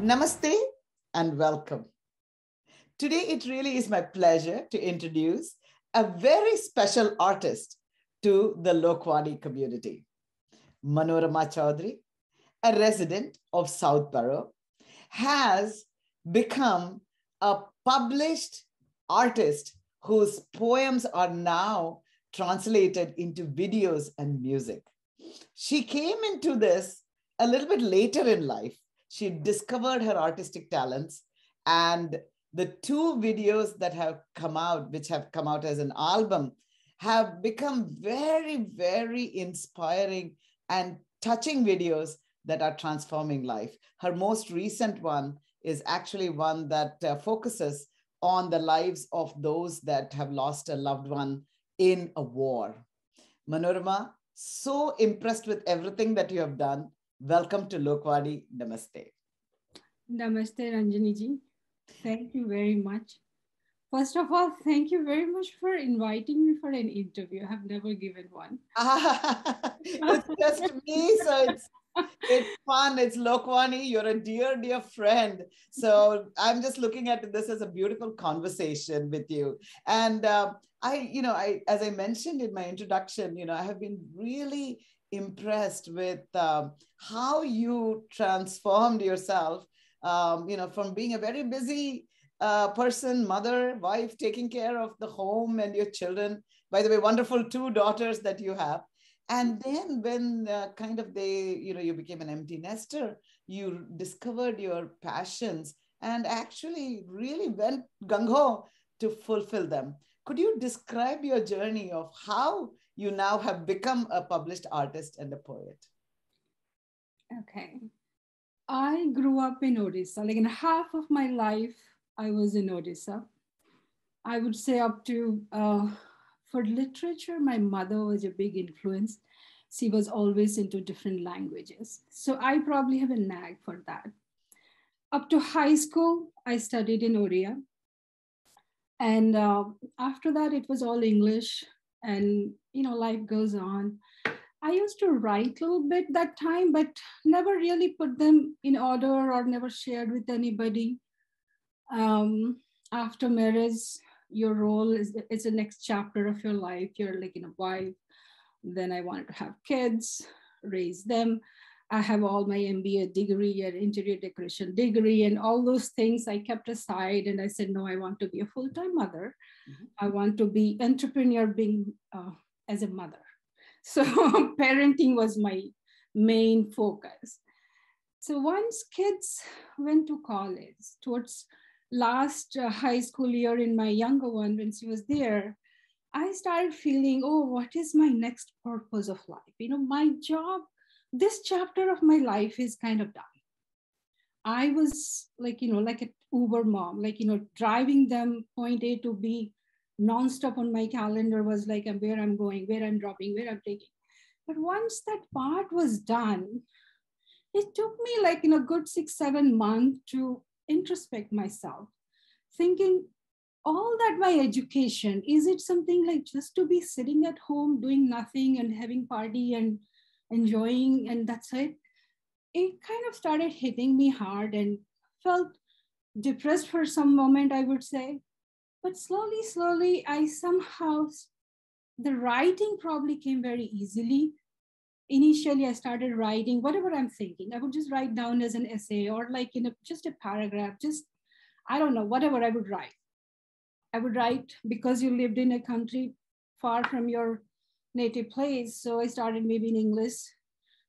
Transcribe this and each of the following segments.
Namaste and welcome. Today, it really is my pleasure to introduce a very special artist to the Lokvani community. Manorama Choudhury, a resident of South Borough, has become a published artist whose poems are now translated into videos and music. She came into this a little bit later in life. She discovered her artistic talents, and the two videos that have come out, which have come out as an album, have become very, very inspiring and touching videos that are transforming life. Her most recent one is actually one that focuses on the lives of those that have lost a loved one in a war. Manorama, so impressed with everything that you have done. Welcome to Lokvani. Namaste. Namaste, Ranjani ji. Thank you very much. First of all, thank you very much for inviting me for an interview. I have never given one. It's just me, so it's fun. It's Lokvani. You're a dear, dear friend. So I'm just looking at this as a beautiful conversation with you. And as I mentioned in my introduction, I have been really impressed with how you transformed yourself, from being a very busy person, mother, wife, taking care of the home and your children. By the way, wonderful two daughters that you have. And then when you became an empty nester, you discovered your passions and actually really went gung-ho to fulfill them. Could you describe your journey of how you now have become a published artist and a poet? Okay. I grew up in Odisha. Like in half of my life, I was in Odisha. I would say up to, for literature, my mother was a big influence. She was always into different languages. So I probably have a knack for that. Up to high school, I studied in Oriya. And after that, it was all English. And, life goes on. I used to write a little bit that time, but never really put them in order or never shared with anybody. After marriage, your role is the next chapter of your life. You're like a wife. Then I wanted to have kids, raise them. I have all my MBA degree and interior decoration degree and all those things I kept aside. And I said, no, I want to be a full-time mother. Mm-hmm. I want to be entrepreneur being as a mother. So parenting was my main focus. So once kids went to college, towards last high school year in my younger one, when she was there, I started feeling, oh, what is my next purpose of life? My job, this chapter of my life is kind of done. I was like an Uber mom, driving them point A to B nonstop on my calendar was like where I'm going, where I'm dropping, where I'm taking. But once that part was done, it took me like a good 6-7 months to introspect myself, thinking all that my education, is it something like just to be sitting at home doing nothing and having party and enjoying and that's it? It kind of started hitting me hard and felt depressed for some moment, I would say. But slowly, the writing probably came very easily. Initially, I started writing whatever I'm thinking. I would just write down as an essay or just a paragraph, I don't know, whatever I would write. I would write because you lived in a country far from your native place. So I started maybe in English.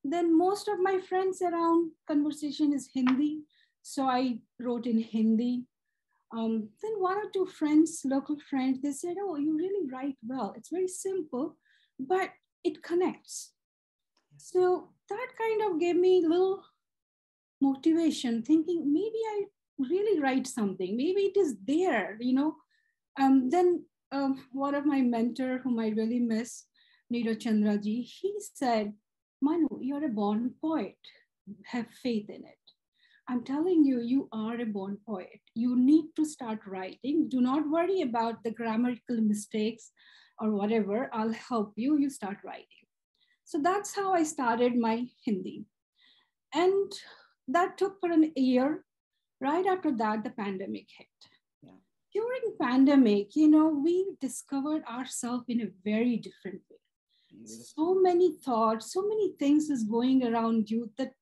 Then most of my friends around conversation is Hindi. So I wrote in Hindi. Then one or two friends, local friends, they said, oh, you really write well. It's very simple, but it connects. So that kind of gave me a little motivation, thinking maybe I really write something. Maybe it is there, Then one of my mentor, whom I really miss, Neeraj Chandraji, he said, Manu, you're a born poet. Have faith in it. I'm telling you, you are a born poet. You need to start writing. Do not worry about the grammatical mistakes or whatever. I'll help you. You start writing. So that's how I started my Hindi. And that took for an year. Right after that, the pandemic hit. Yeah. During pandemic, we discovered ourselves in a very different way. Beautiful. So many thoughts, so many things is going around you that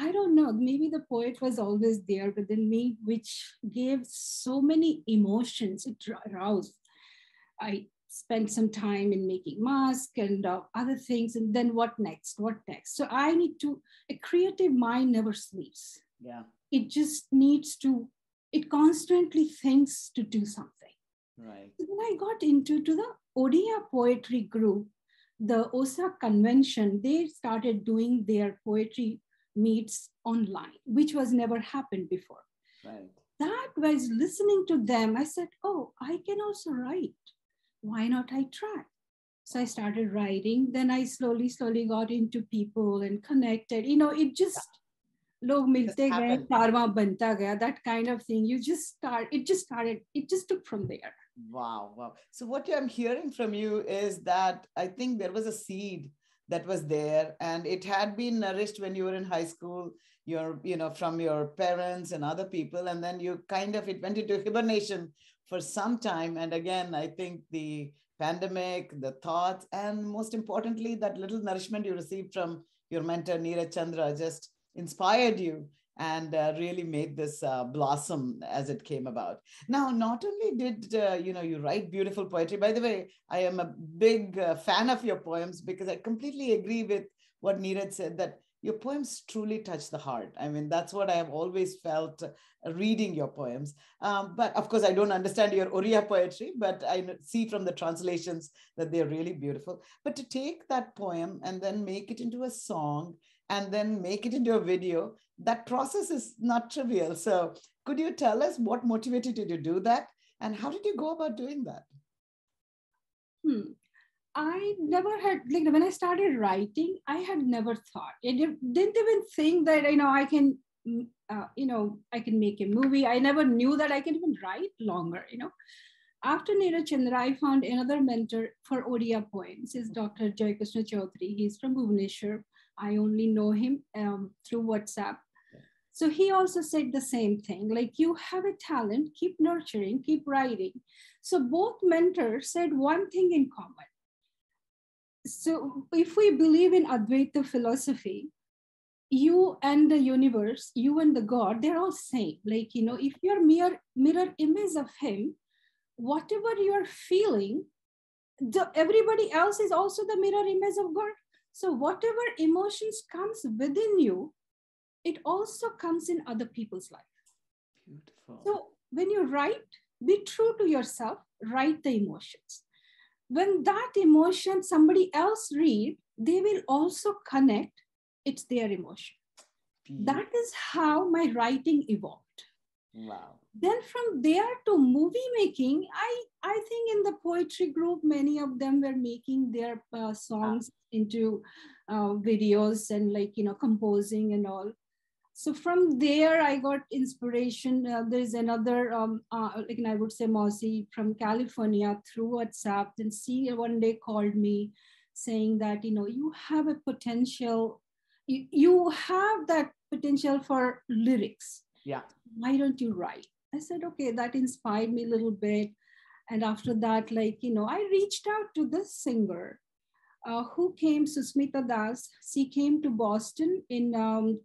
I don't know, maybe the poet was always there within me, which gave so many emotions. It aroused. I spent some time in making masks and other things. And then what next? What next? So I need to, a creative mind never sleeps. Yeah. It just needs to, it constantly thinks to do something. Right. So when I got into the Odia poetry group, the OSA convention, they started doing their poetry meets online, which was never happened before. Right. That was listening to them. I said, oh, I can also write. Why not I try? So I started writing. Then I slowly got into people and connected. It just log Just milte gaye, happened. karma banta gaya, that kind of thing. It just took from there. Wow, wow. So what I'm hearing from you is that I think there was a seed that was there and it had been nourished when you were in high school, from your parents and other people. And then it went into hibernation for some time. And again, I think the pandemic, the thoughts, and most importantly, that little nourishment you received from your mentor, Neeraj Chandra, just inspired you and really made this blossom as it came about. Now, not only did you write beautiful poetry. By the way, I am a big fan of your poems because I completely agree with what Neeraj said, that your poems truly touch the heart. I mean, that's what I have always felt reading your poems. But of course, I don't understand your Oriya poetry, but I see from the translations that they're really beautiful. But to take that poem and then make it into a song and then make it into a video, that process is not trivial. So could you tell us what motivated you to do that? And how did you go about doing that? I never had, like, when I started writing, I had never thought, didn't even think that, I can, I can make a movie. I never knew that I can even write longer. After Neeraj Chandra, I found another mentor for Odia poems is Dr. Krishna Choudhury. He's from Bhubaneswar. I only know him through WhatsApp. So he also said the same thing, like, you have a talent, keep nurturing, keep writing. So both mentors said one thing in common. So if we believe in Advaita philosophy, you and the universe, you and the God, they're all same. Like, if you're mirror image of him, whatever you're feeling, everybody else is also the mirror image of God. So whatever emotions comes within you, it also comes in other people's life. Beautiful. So when you write, be true to yourself, write the emotions. When that emotion somebody else read, they will also connect. It's their emotion. That is how my writing evolved. Wow. Then from there to movie making, I think in the poetry group, many of them were making their songs into videos and composing and all. So from there, I got inspiration. There's another, I would say, Mossy from California through WhatsApp. And she one day called me saying that, you have a potential, you have that potential for lyrics. Yeah. Why don't you write? I said, okay, that inspired me a little bit. And after that, I reached out to this singer who came, Susmita Das. She came to Boston in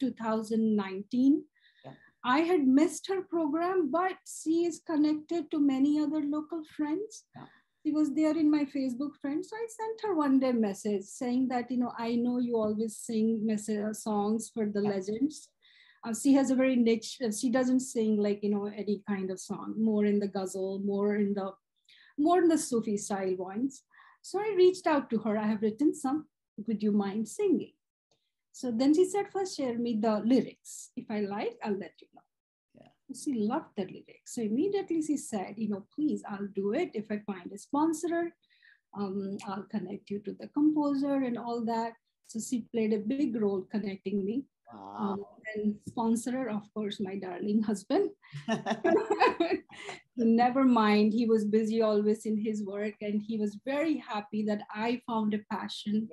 2019. Yeah. I had missed her program, but she is connected to many other local friends. Yeah. She was there in my Facebook friends. So I sent her one day message saying that, I know you always sing songs for the legends. She has a very niche, she doesn't sing any kind of song, more in the ghazal, more in the Sufi style ones. So I reached out to her. I have written some. Would you mind singing? So then she said, first share me the lyrics. If I like, I'll let you know. Yeah. She loved the lyrics. So immediately she said, please, I'll do it. If I find a sponsor, I'll connect you to the composer and all that. So she played a big role connecting me. Wow. And sponsor, of course, my darling husband. Never mind, he was busy always in his work, and he was very happy that I found a passion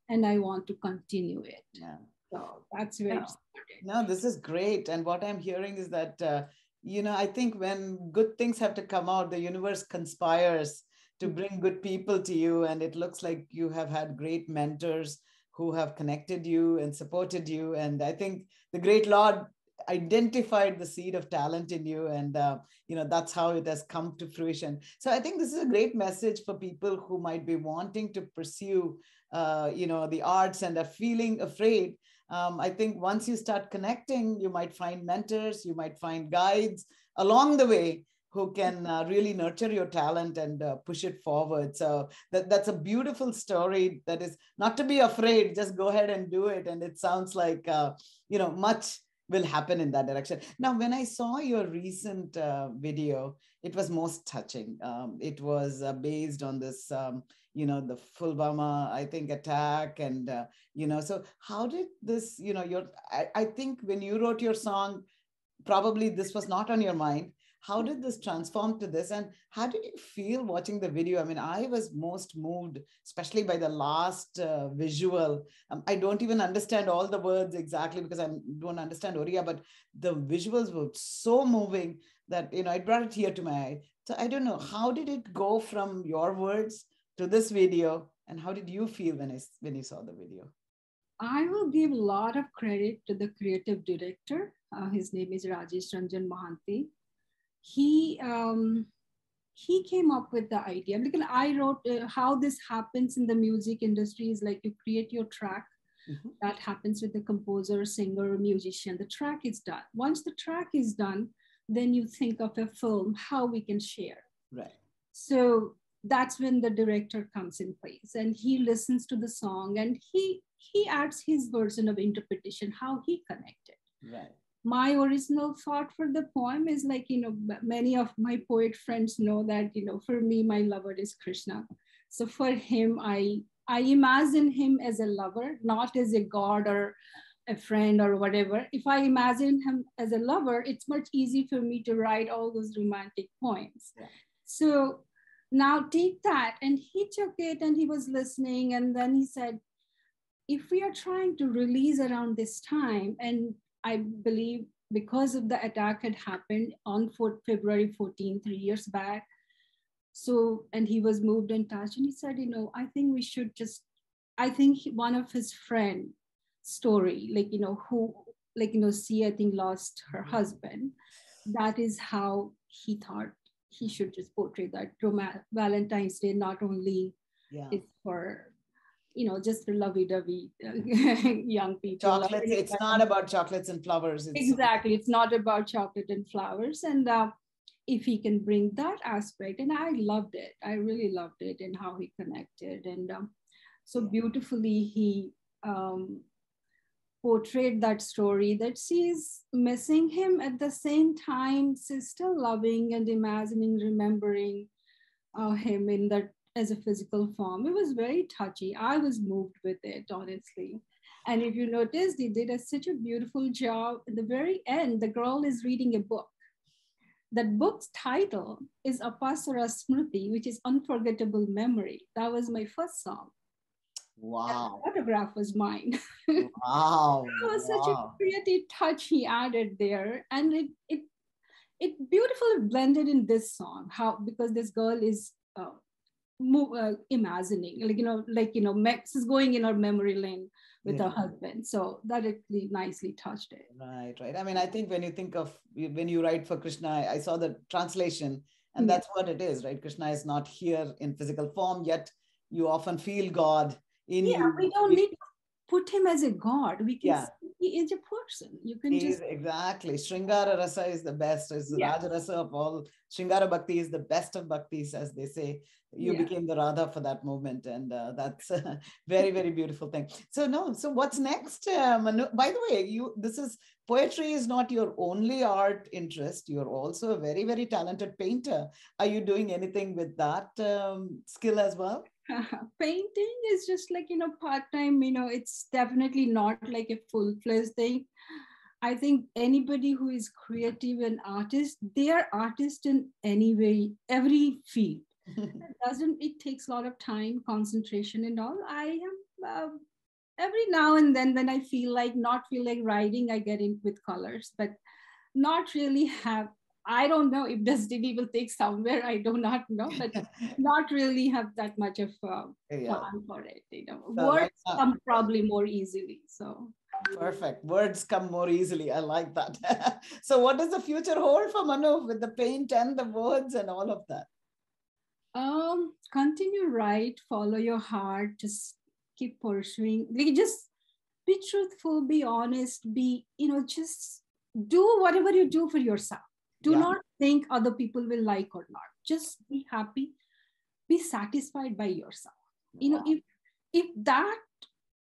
and I want to continue it. Yeah. So that's where it No, started. no, this is great. And what I'm hearing is that, I think when good things have to come out, the universe conspires to bring good people to you. And it looks like you have had great mentors who have connected you and supported you. And I think the great Lord identified the seed of talent in you. And, that's how it has come to fruition. So I think this is a great message for people who might be wanting to pursue, the arts and are feeling afraid. I think once you start connecting, you might find mentors, you might find guides along the way who can really nurture your talent and push it forward. So that's a beautiful story. That is not to be afraid, just go ahead and do it. And it sounds like, much will happen in that direction. Now, when I saw your recent video, it was most touching. It was based on this, the Fulbama, I think, attack. And, so how did this, I think when you wrote your song, probably this was not on your mind. How did this transform to this? And how did you feel watching the video? I mean, I was most moved, especially by the last visual. I don't even understand all the words exactly because I don't understand Oriya, but the visuals were so moving that, it brought a tear to my eye. So I don't know, how did it go from your words to this video? And how did you feel when you saw the video? I will give a lot of credit to the creative director. His name is Ranjani. He he came up with the idea because I wrote how this happens in the music industry is like you create your track. That happens with the composer, singer, musician. The track is done. Once the track is done, then you think of a film, how we can share. Right. So that's when the director comes in place and he listens to the song and he adds his version of interpretation, how he connected. Right. My original thought for the poem is like, many of my poet friends know that, for me, my lover is Krishna. So for him, I imagine him as a lover, not as a god or a friend or whatever. If I imagine him as a lover, it's much easier for me to write all those romantic poems. Yeah. So now take that. And he took it and he was listening. And then he said, if we are trying to release around this time, and I believe because of the attack had happened on February 14, 3 years back. So, and he was moved and touched and he said, I think we should just, I think one of his friend story, she, I think lost her husband. That is how he thought he should just portray that Valentine's Day, not only is for just for lovey-dovey young people. Chocolates, it's not about chocolates and flowers. Exactly, it's not about chocolate and flowers. And if he can bring that aspect, and I loved it. I really loved it and how he connected. And so beautifully he portrayed that story that she's missing him at the same time. She's still loving and imagining, remembering him in that as a physical form. It was very touchy. I was moved with it, honestly. And if you noticed, he did such a beautiful job. At the very end, the girl is reading a book. That book's title is Apasara Smriti, which is Unforgettable Memory. That was my first song. Wow. And the photograph was mine. Wow. It was such a creative touch he added there. And it beautifully blended in this song, because this girl is imagining, Max is going in her memory lane with her husband. So that really nicely touched it. Right. I mean, I think when you write for Krishna, I saw the translation, and that's what it is, right? Krishna is not here in physical form, yet you often feel God in you. Yeah, we don't need to put him as a god. We can see he is a person. You can exactly. Shringara Rasa is the best. Is Raja Rasa of all. Shringara Bhakti is the best of bhaktis, as they say. You became the Radha for that moment, and that's a very, very beautiful thing. So what's next? Manu, by the way, poetry is not your only art interest. You're also a very, very talented painter. Are you doing anything with that skill as well? Painting is just like, part-time, it's definitely not like a full-fledged thing. I think anybody who is creative and artist, they are artists in every field. It takes a lot of time, concentration and all. I am every now and then when I feel like not feel like writing, I get in with colors, but not really have. I don't know if destiny will take somewhere. I do not know, but not really have that much of Yeah. plan for it. So Words right now, come probably more easily. So perfect. Words come more easily. I like that. So, what does the future hold for Manu with the paint and the words and all of that? continue, write, follow your heart, just keep pursuing. Like, just be truthful, be honest, be, just do whatever you do for yourself. Do Yeah. not think other people will like or not. Just be happy, be satisfied by yourself. Wow. If that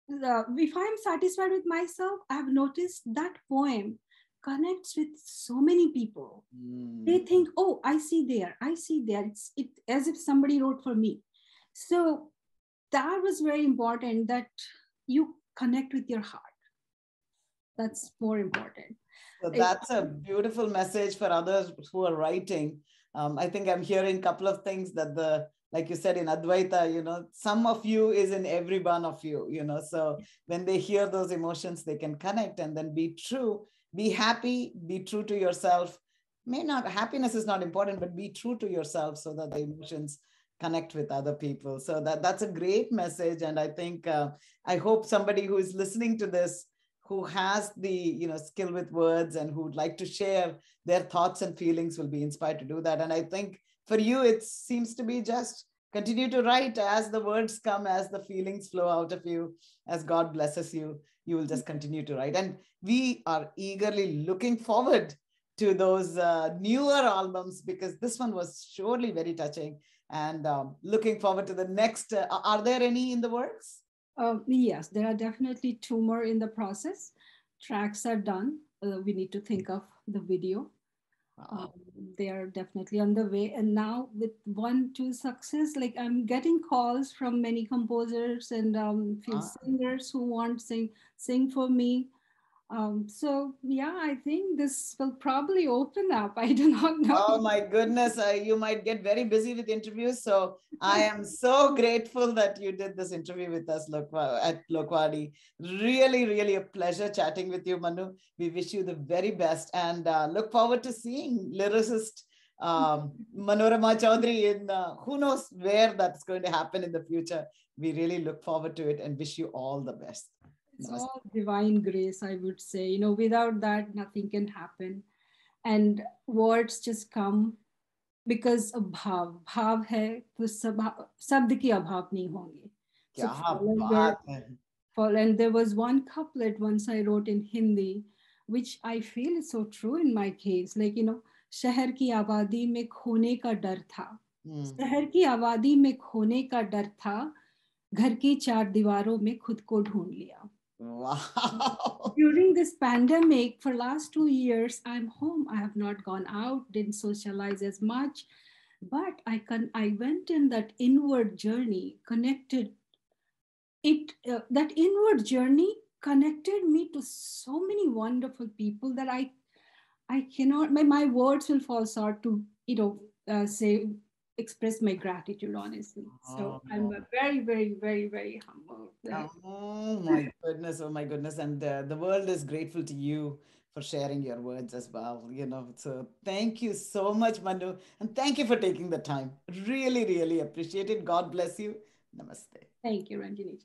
if I'm satisfied with myself, I've noticed that poem connects with so many people. They Mm. think, oh, I see there, it as if somebody wrote for me. So that was very important, that you connect with your heart. That's more important. So It, that's a beautiful message for others who are writing. I think I'm hearing a couple of things that like you said in Advaita, some of you is in every one of you, so when they hear those emotions, they can connect and then be true, be happy, be true to yourself. May not, happiness is not important, but be true to yourself so that the emotions connect with other people. So that's a great message. And I think, I hope somebody who is listening to this who has the skill with words and who would like to share their thoughts and feelings will be inspired to do that. And I think for you it seems to be just continue to write as the words come, as the feelings flow out of you, as God blesses you, you will just continue to write. And we are eagerly looking forward to those newer albums, because this one was surely very touching, and looking forward to the next. Are there any in the works? yes, there are definitely two more in the process. Tracks are done. We need to think of the video. um, Wow. they are definitely on the way, and now with one two success, like I'm getting calls from many composers and few Ah. singers who want sing for me. So yeah, I think this will probably open up. I do not know. Oh my goodness, you might get very busy with interviews. So I am so grateful that you did this interview with us, at Lokvani. Really, really a pleasure chatting with you, Manu. We wish you the very best, and look forward to seeing Lyricist Manorama Choudhury in who knows where that's going to happen in the future. We really look forward to it and wish you all the best. It's Namaste. all divine grace, I would say. Without that, nothing can happen. And words just come because of भाव है तो शब्द की अभाव नहीं होंगे. So क्या follow your बात है. follow. And there was one couplet once I wrote in Hindi, which I feel is so true in my case. Like, शहर की आबादी में खोने का डर था. Hmm. शहर की आबादी में खोने का डर था. घर की चार दीवारों में खुद को ढूंढ लिया. Wow. During this pandemic, for last 2 years, I'm home. I have not gone out, didn't socialize as much, but I went in that inward journey, connected it. That inward journey connected me to so many wonderful people that I cannot. My words will fall short to say express my gratitude honestly. So I'm Oh. very very very very humble. Oh my goodness, oh my goodness. And the world is grateful to you for sharing your words as well. So thank you so much, Manu. And thank you for taking the time. Really, really appreciate it. God bless you. Namaste. Thank you, Ranjini.